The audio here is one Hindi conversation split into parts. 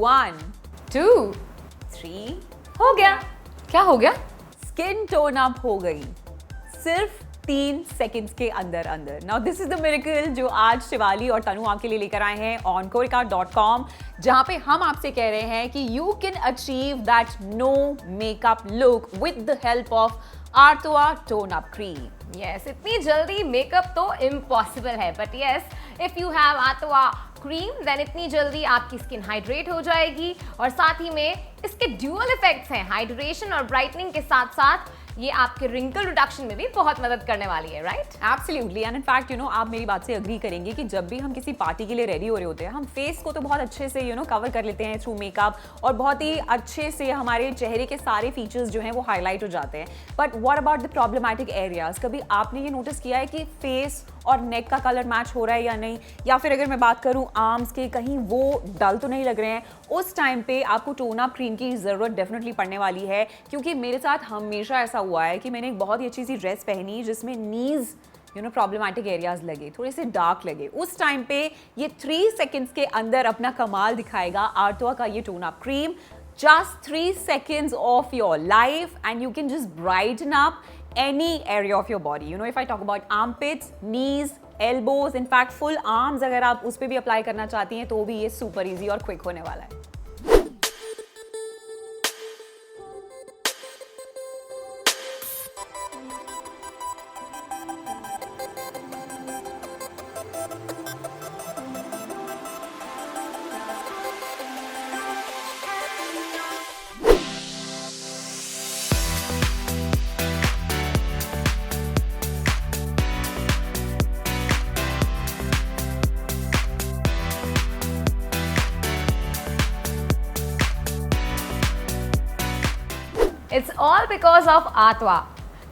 1 2 3 हो गया। क्या हो गया? स्किन टोन अप हो गई सिर्फ 3 सेकंड्स के अंदर अंदर। Now this is the miracle जो आज शिवाली और तनु आपके लिए लेकर आए हैं oncoreca.com, जहां पे हम आपसे कह रहे हैं कि you can achieve that no makeup look with the help of Arthwa tone up cream. Yes, इतनी जल्दी मेकअप तो इम्पॉसिबल है, but yes, if you have Arthwa cream then इतनी जल्दी आपकी स्किन हाइड्रेट हो जाएगी और साथ ही में इसके ड्यूअल इफेक्ट्स हैं, हाइड्रेशन और ब्राइटनिंग के साथ साथ ये आपके रिंकल रिडक्शन में भी बहुत मदद करने वाली है, right? Absolutely, and in fact आप मेरी बात से अग्री करेंगे कि जब भी हम किसी पार्टी के लिए रेडी हो रहे होते हैं, हम फेस को तो बहुत अच्छे से कवर कर लेते हैं थ्रू मेकअप और बहुत ही अच्छे से हमारे चेहरे के सारे फीचर्स जो हैं वो हाईलाइट हो जाते हैं। But what about the problematic areas? कभी आपने ये नोटिस किया है कि फेस और नेक का कलर मैच हो रहा है या नहीं, या फिर अगर मैं बात करूं आर्म्स के, कहीं वो डल तो नहीं लग रहे हैं? उस टाइम पे आपको टोन अप क्रीम की ज़रूरत डेफिनेटली पड़ने वाली है, क्योंकि मेरे साथ हमेशा ऐसा हुआ है कि मैंने एक बहुत ही अच्छी सी ड्रेस पहनी जिसमें नीज प्रॉब्लमैटिक एरियाज लगे, थोड़े से डार्क लगे। उस टाइम पे ये 3 सेकेंड्स के अंदर अपना कमाल दिखाएगा आर्थवा का ये tone up cream. Just 3 seconds of your life and you can just brighten up any area of your body. If I talk about armpits, knees, elbows, in fact full arms अगर आप उस पे भी अप्लाई करना चाहती हैं तो भी ये सुपर इजी और क्विक होने वाला है। It's all because of Athwa.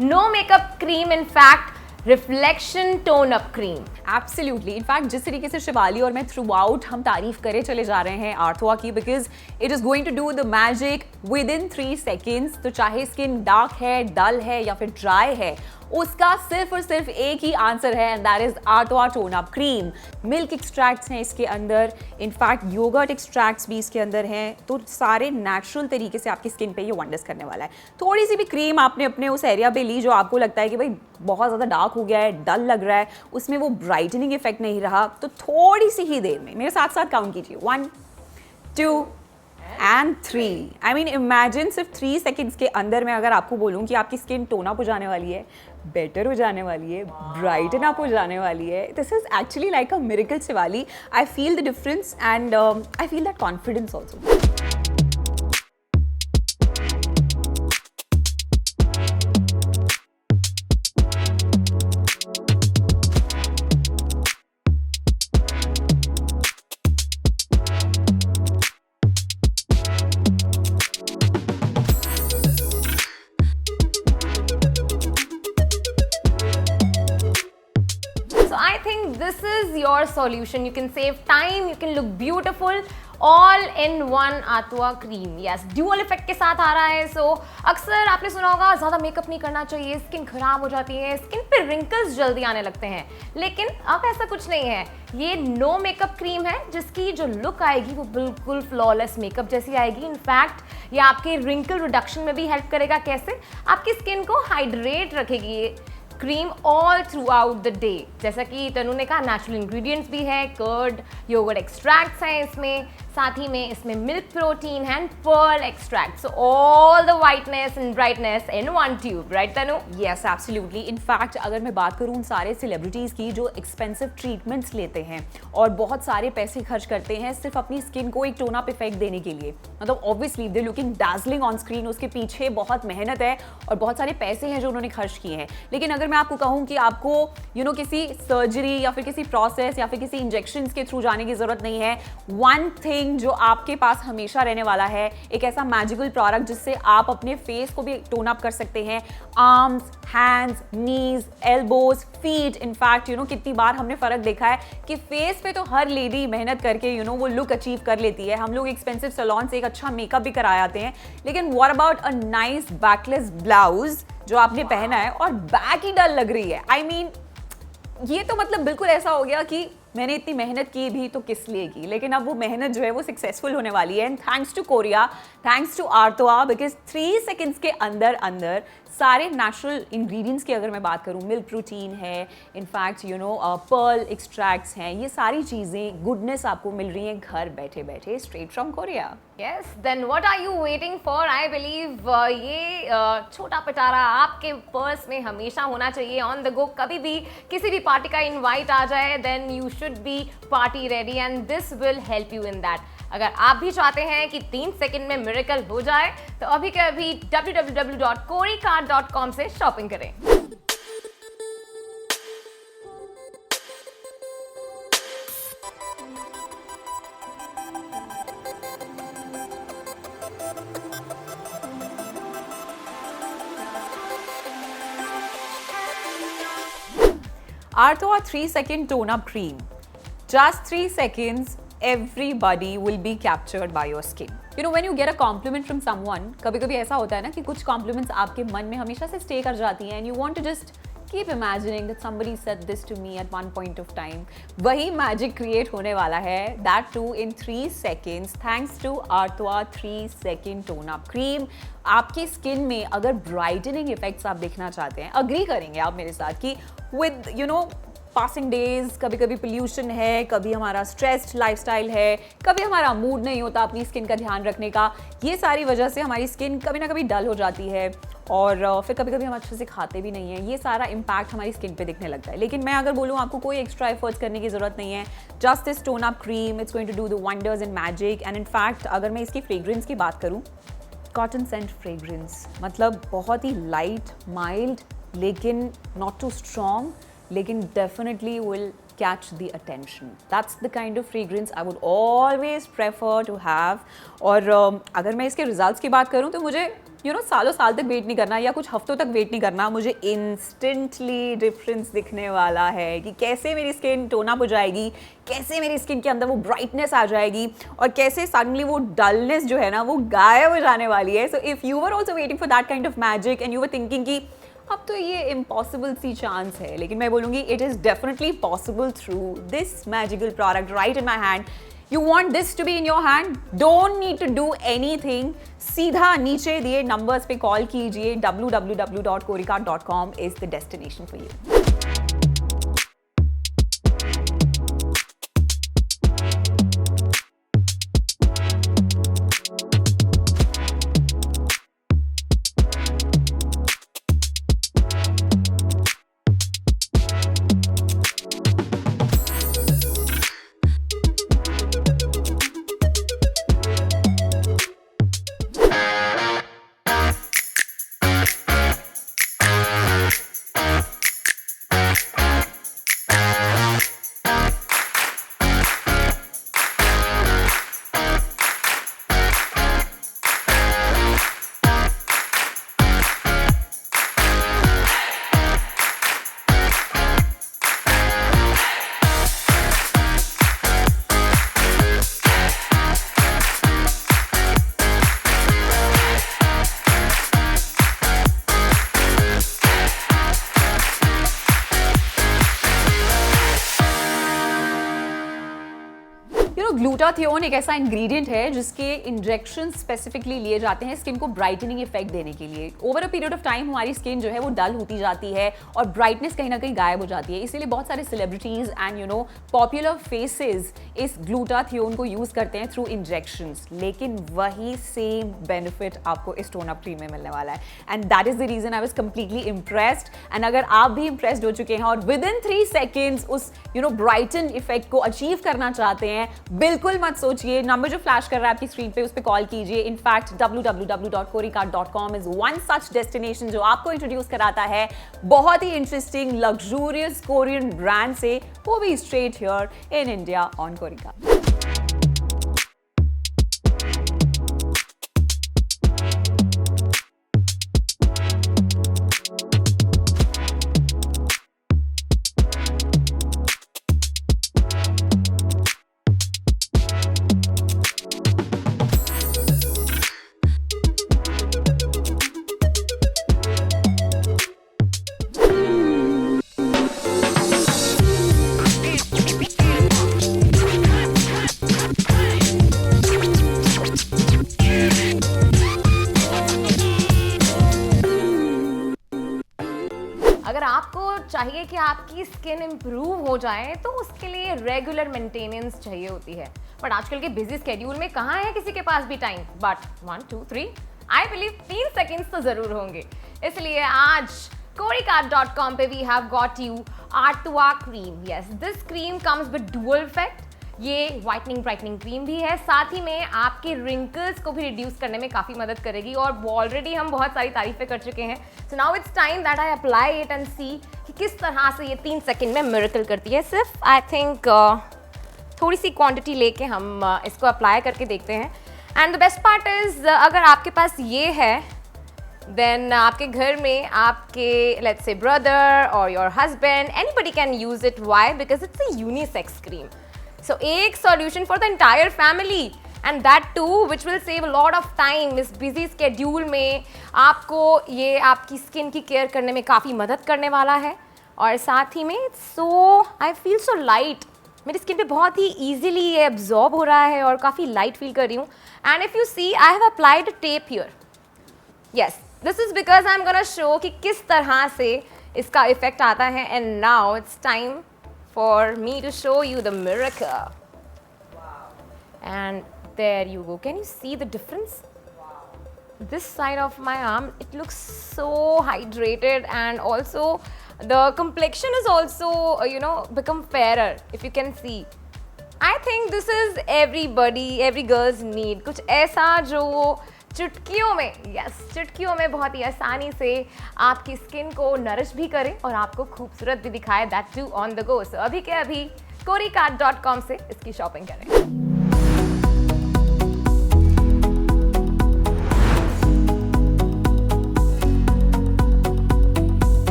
No makeup cream, in fact, reflection tone up cream. Absolutely, in fact जिस तरीके से शिवाली और मैं थ्रू आउट हम तारीफ करे चले जा रहे हैं आर्थवा की, because it is going to do the magic within 3 seconds. तो चाहे स्किन डार्क है, डल है या फिर ड्राई है, उसका सिर्फ और सिर्फ एक ही आंसर है and that is Arthwa tone up cream. Milk extracts हैं इसके अंदर, इनफैक्ट योगर्ट एक्सट्रैक्ट्स भी इसके अंदर हैं, तो सारे नेचुरल तरीके से आपकी स्किन पे ये वंडर्स करने वाला है। थोड़ी सी भी क्रीम आपने अपने उस एरिया पे ली जो आपको लगता है कि भाई बहुत ज़्यादा डार्क हो गया है, डल लग रहा है, उसमें वो ब्राइटनिंग इफेक्ट नहीं रहा, तो थोड़ी सी ही देर में मेरे साथ साथ काउंट कीजिए 1 2 एंड 3। आई मीन इमेजिन सिर्फ 3 सेकेंड्स के अंदर मैं अगर आपको बोलूँ कि आपकी स्किन टोन अप हो जाने वाली है, बेटर हो जाने वाली है, ब्राइटन अप हो जाने वाली है। This is actually like a miracle Shivali. I feel the difference and I feel that confidence also. I think this is your solution. You can save time, you can look beautiful, all in one Athwa cream. Yes, dual effect के साथ आ रहा है। So अक्सर आपने सुना होगा ज़्यादा मेकअप नहीं करना चाहिए, स्किन खराब हो जाती है, स्किन पे रिंकल्स जल्दी आने लगते हैं, लेकिन अब ऐसा कुछ नहीं है। ये नो मेकअप क्रीम है जिसकी जो लुक आएगी वो बिल्कुल फ्लॉलेस मेकअप जैसी आएगी। इनफैक्ट ये आपके रिंकल रिडक्शन में भी हेल्प करेगा। कैसे? आपकी स्किन को हाइड्रेट रखेगी ये cream all through out the day. जैसा कि तनु ने कहा, नेचुरल इंग्रेडिएंट्स भी है, कर्ड योगर्ट एक्सट्रैक्ट्स हैं इसमें, साथ ही में इसमें milk protein and pearl extract, so all the whiteness and brightness in one tube, right Tanu? Yes, absolutely. In fact अगर मैं बात करूँ उन सारे सेलिब्रिटीज़ की जो एक्सपेंसिव ट्रीटमेंट्स लेते हैं और बहुत सारे पैसे खर्च करते हैं सिर्फ अपनी स्किन को एक टोन अप इफेक्ट देने के लिए, मतलब obviously they looking Darjeeling on screen, उसके पीछे बहुत मेहनत है और बहुत सारे पैसे हैं जो उन्होंने खर्च किए हैं। लेकिन अगर मैं आपको कहूँ कि आपको किसी सर्जरी या फिर किसी प्रोसेस या फिर किसी इंजेक्शंस के थ्रू जाने की जरूरत नहीं है, वन थिंग जो आपके पास हमेशा रहने वाला है, एक ऐसा मैजिकल प्रोडक्ट जिससे आप अपने फेस को भी टोन अप कर सकते हैं। आर्म्स, हैंड्स, नीज, एल्बोज, फीट, इनफैक्ट कितनी बार हमने फर्क देखा है कि फेस पे तो हर लेडी मेहनत करके वो लुक अचीव कर लेती है। हम लोग एक्सपेंसिव सैलून से एक अच्छा मेकअप भी करा आते हैं, लेकिन what about a nice backless blouse जो आपने पहना है और बैक ही डल लग रही है? आई मीन ये तो मतलब बिल्कुल ऐसा हो गया कि मैंने इतनी मेहनत की भी तो किस लिए की, लेकिन अब वो मेहनत जो है वो सक्सेसफुल होने वाली है and thanks to Korea, thanks to Arthwa, because 3 seconds के अंदर अंदर सारे नेचुरल इंग्रेडिएंट्स की अगर मैं बात करूँ, मिल्क प्रोटीन है, इनफैक्ट पर्ल एक्सट्रैक्ट्स हैं, ये सारी चीज़ें गुडनेस आपको मिल रही हैं घर बैठे बैठे straight from Korea. Yes, then what are you waiting for? I believe ये छोटा पिटारा आपके पर्स में हमेशा होना चाहिए ऑन द गो। कभी भी किसी भी पार्टी का इनवाइट आ जाए then you should be party ready and this will help you in that. अगर आप भी चाहते हैं कि 3 सेकंड में मिरेकल हो जाए तो अभी के अभी www.koricard.com से शॉपिंग करें। Arthoa 3-second tone up cream. Just 3 seconds, everybody will be captured by your skin. You know, when you get a compliment from someone, कभी-कभी ऐसा होता है ना कि कुछ compliments आपके मन में हमेशा से stay कर जाती हैं and you want to just keep imagining that somebody said this to me at one point of time. वही magic create होने वाला है, that too in 3 seconds thanks to Arthoa 3-second tone up cream. आपकी स्किन में अगर ब्राइटनिंग इफेक्ट्स आप देखना चाहते हैं, अग्री करेंगे आप मेरे साथ कि विद पासिंग डेज, कभी कभी पोल्यूशन है, कभी हमारा स्ट्रेस्ड लाइफस्टाइल है, कभी हमारा मूड नहीं होता अपनी स्किन का ध्यान रखने का, ये सारी वजह से हमारी स्किन कभी ना कभी डल हो जाती है और फिर कभी कभी हम अच्छे से खाते भी नहीं हैं, ये सारा इम्पैक्ट हमारी स्किन पे दिखने लगता है। लेकिन मैं अगर बोलूँ आपको कोई एक्स्ट्रा एफर्ट्स करने की ज़रूरत नहीं है, just this tone up cream, it's going to do the wonders and magic. And in fact अगर मैं इसकी फ्रेग्रेंस की बात करूँ, कॉटन सेंट फ्रेग्रेंस, मतलब बहुत ही लाइट माइल्ड लेकिन नॉट टू स्ट्रॉन्ग, लेकिन definitely will catch the attention. That's the kind of fragrance I would always prefer to have. और अगर मैं इसके रिजल्ट्स की बात करूँ तो मुझे सालों साल तक वेट नहीं करना या कुछ हफ्तों तक वेट नहीं करना, मुझे इंस्टेंटली डिफरेंस दिखने वाला है कि कैसे मेरी स्किन टोन अप हो जाएगी, कैसे मेरी स्किन के अंदर वो ब्राइटनेस आ जाएगी और कैसे सडनली वो डलनेस जो है ना वो गायब हो जाने वाली है। So if you were also waiting for that kind of magic and you were thinking कि अब तो ये इम्पॉसिबल सी चांस है, लेकिन मैं बोलूँगी it is definitely possible through this magical product right in my hand. You want this to be in your hand, don't need to do anything, सीधा नीचे दिए नंबर्स पे कॉल कीजिए, www.koricard.com is the destination for you. Glutathione एक ऐसा इंग्रेडिएंट है जिसके इंजेक्शन स्पेसिफिकली लिए जाते हैं स्किन को ब्राइटनिंग इफेक्ट देने के लिए। Over a period of time हमारी स्किन जो है वो डल होती जाती है और ब्राइटनेस कहीं ना कहीं गायब हो जाती है, इसीलिए बहुत सारे सेलिब्रिटीज एंड पॉपुलर फेसेस इस ग्लूटाथियोन को यूज करते हैं थ्रू इंजेक्शंस, लेकिन वही सेम बेनिफिट आपको इस टोन अप क्रीम में मिलने वाला है and that is the reason I was completely impressed. And अगर आप भी इम्प्रेस्ड हो चुके हैं और विद इन 3 सेकेंड्स उस ब्राइटन इफेक्ट को अचीव करना चाहते हैं, बिल्कुल मत सोचिए, नंबर जो फ्लैश कर रहा है आपकी स्क्रीन पे उस पर कॉल कीजिए। In fact www.koricard.com is one such destination जो आपको इंट्रोड्यूस कराता है बहुत ही इंटरेस्टिंग लग्जूरियस कोरियन ब्रांड से, वो भी straight here in India on Korica. अगर आपको चाहिए कि आपकी स्किन इम्प्रूव हो जाए तो उसके लिए रेगुलर मेंटेनेंस चाहिए होती है, बट आजकल के बिजी स्केड्यूल में कहाँ है किसी के पास भी time. But 1 2 3 I believe 3 seconds तो जरूर होंगे। इसलिए आज Corycard.com पे we have got you Artua cream. Yes, this cream comes with dual effect. ये वाइटनिंग ब्राइटनिंग क्रीम भी है, साथ ही में आपके रिंकल्स को भी रिड्यूस करने में काफ़ी मदद करेगी। और ऑलरेडी हम बहुत सारी तारीफें कर चुके हैं, so now it's time that I apply it and see कि किस तरह से ये 3 सेकेंड में मिरेकल करती है। सिर्फ आई थिंक थोड़ी सी क्वांटिटी लेके हम इसको अप्लाई करके देखते हैं। And the best part is, अगर आपके पास ये है देन आपके घर में आपके लेट्स से ब्रदर और your husband, anybody can use it. Why? Because it's a unisex cream. So एक solution for the entire family and that too which will save a lot of time इस बिजी स्केड्यूल में। आपको ये आपकी स्किन की केयर करने में काफ़ी मदद करने वाला है और साथ ही में सो आई फील सो लाइट। मेरी स्किन पे बहुत ही ईजिली ये एब्जॉर्ब हो रहा है और काफ़ी लाइट फील कर रही हूँ। And if you see I have applied tape here. Yes, this is because I am gonna show कि किस तरह से इसका इफेक्ट आता है। And now it's time for me to show you the miracle. And there you go, can you see the difference? This side of my arm, it looks so hydrated and also the complexion is also become fairer, if you can see. I think this is every girl's need, कुछ ऐसा जो चुटकियों में, yes, चुटकियों में बहुत ही आसानी से आपकी स्किन को नरिश भी करे और आपको खूबसूरत भी दिखाए, that too on the go. So अभी के अभी Corycard.com से इसकी शॉपिंग करें।